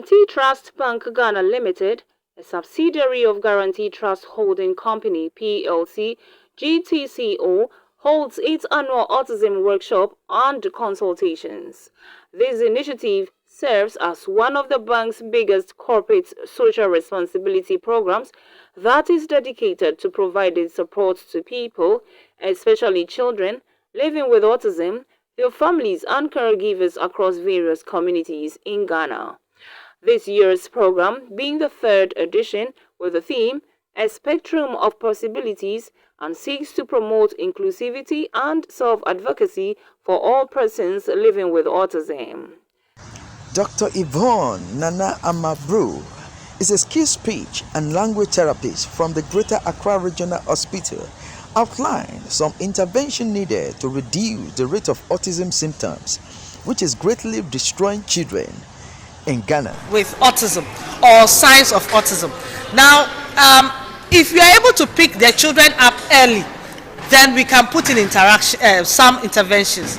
Guarantee Trust Bank Ghana Limited, a subsidiary of Guarantee Trust Holding Company PLC, GTCO, holds its annual autism workshop and consultations. This initiative serves as one of the bank's biggest corporate social responsibility programs that is dedicated to providing support to people, especially children, living with autism, their families and caregivers across various communities in Ghana. This year's program being the third edition with the theme A Spectrum of Possibilities and seeks to promote inclusivity and self-advocacy for all persons living with autism. Dr. Yvonne Nana Ama Brew is a skilled speech and language therapist from the Greater Accra Regional Hospital. Outlined some intervention needed to reduce the rate of autism symptoms, which is greatly destroying children in Ghana with autism or signs of autism. Now, if you are able to pick their children up early, then we can put in some interventions.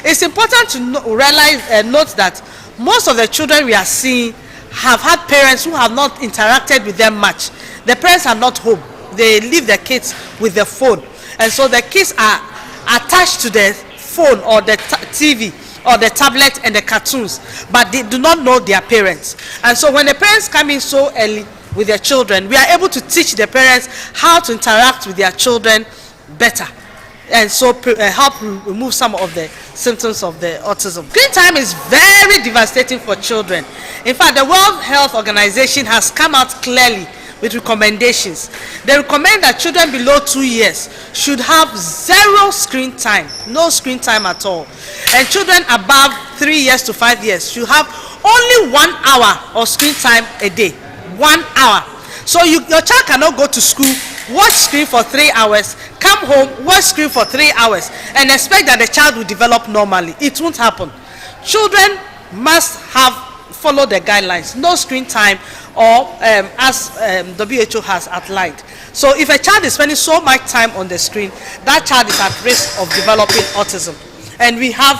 It's important to note that most of the children we are seeing have had parents who have not interacted with them much. The parents are not home. They leave their kids with the phone, and so the kids are attached to the phone or the TV or the tablet and the cartoons, but they do not know their parents. And so when the parents come in so early with their children, we are able to teach the parents how to interact with their children better, and so help remove some of the symptoms of the autism. Screen time is very devastating for children. In fact, the World Health Organization has come out clearly with recommendations. They recommend that children below 2 years should have zero screen time, no screen time at all. And children above 3 years to 5 years should have only 1 hour of screen time a day. 1 hour. So your child cannot go to school, watch screen for 3 hours, come home, watch screen for 3 hours, and expect that the child will develop normally. It won't happen. Children must follow the guidelines, no screen time, or as WHO has outlined. So if a child is spending so much time on the screen, that child is at risk of developing autism. And we have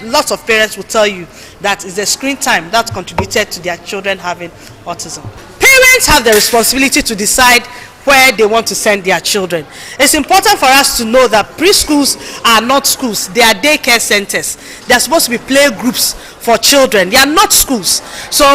lots of parents will tell you that it's the screen time that contributed to their children having autism. Parents have the responsibility to decide where they want to send their children. It's important for us to know that preschools are not schools, they are daycare centers. They are supposed to be play groups for children. They are not schools. So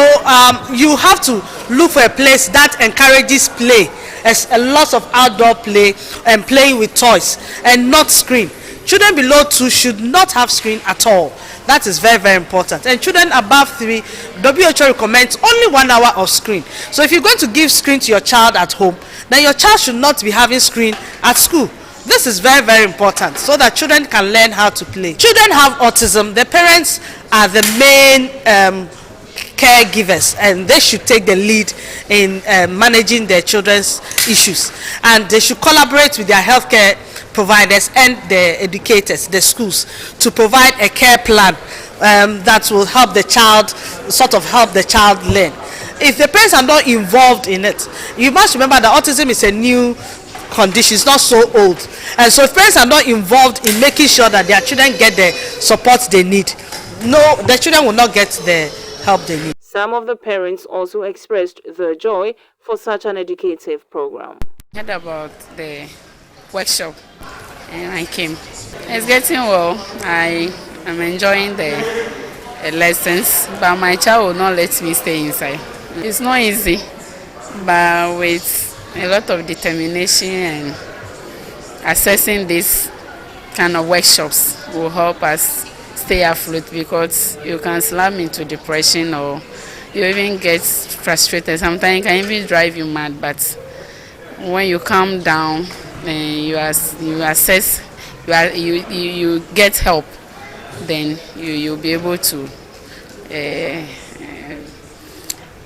you have to look for a place that encourages play, as a lot of outdoor play and playing with toys, and not screen. Children below 2 should not have screen at all. That is very, very important. And children above 3, WHO recommends only 1 hour of screen. So if you're going to give screen to your child at home, then your child should not be having screen at school. This is very, very important so that children can learn how to play. Children have autism. The parents are the main caregivers, and they should take the lead in managing their children's issues. And they should collaborate with their healthcare providers and the educators, the schools, to provide a care plan that will help the child learn. If the parents are not involved in it, you must remember that autism is a new condition, it's not so old. And so if parents are not involved in making sure that their children get the support they need, no, the children will not get the help they need. Some of the parents also expressed their joy for such an educative program. I heard about the workshop and I came. It's getting well. I am enjoying the lessons, but my child will not let me stay inside. It's not easy, but with a lot of determination and accessing this kind of workshops will help us stay afloat, because you can slam into depression or you even get frustrated. Sometimes it can even drive you mad, but when you calm down and you assess, you get help, then you'll be able to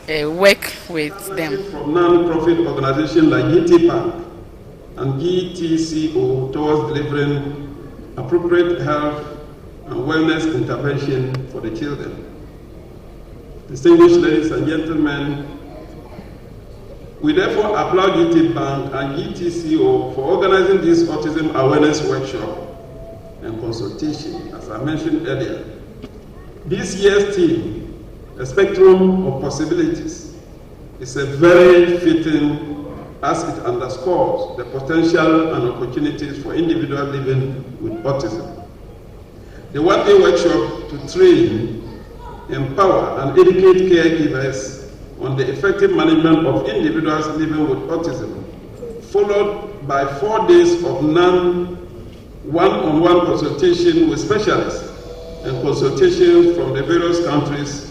work with them. From non-profit organizations like GTPAC and GTCO towards delivering appropriate health and wellness intervention for the children. Distinguished ladies and gentlemen, we therefore applaud GTPAC and GTCO for organizing this autism awareness workshop and consultation, as I mentioned earlier. This year's theme, A spectrum of possibilities is a very fitting as it underscores the potential and opportunities for individuals living with autism. The one-day workshop to train, empower, and educate caregivers on the effective management of individuals living with autism, followed by 4 days of one-on-one consultation with specialists and consultations from the various countries,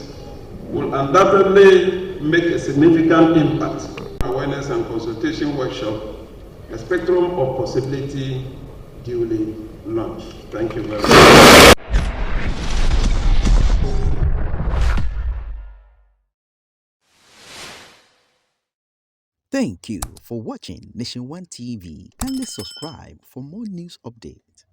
will undoubtedly make a significant impact. Awareness and consultation workshop, a spectrum of possibility, duly launched. Thank you very much. Thank you for watching Nation One TV. Kindly subscribe for more news updates.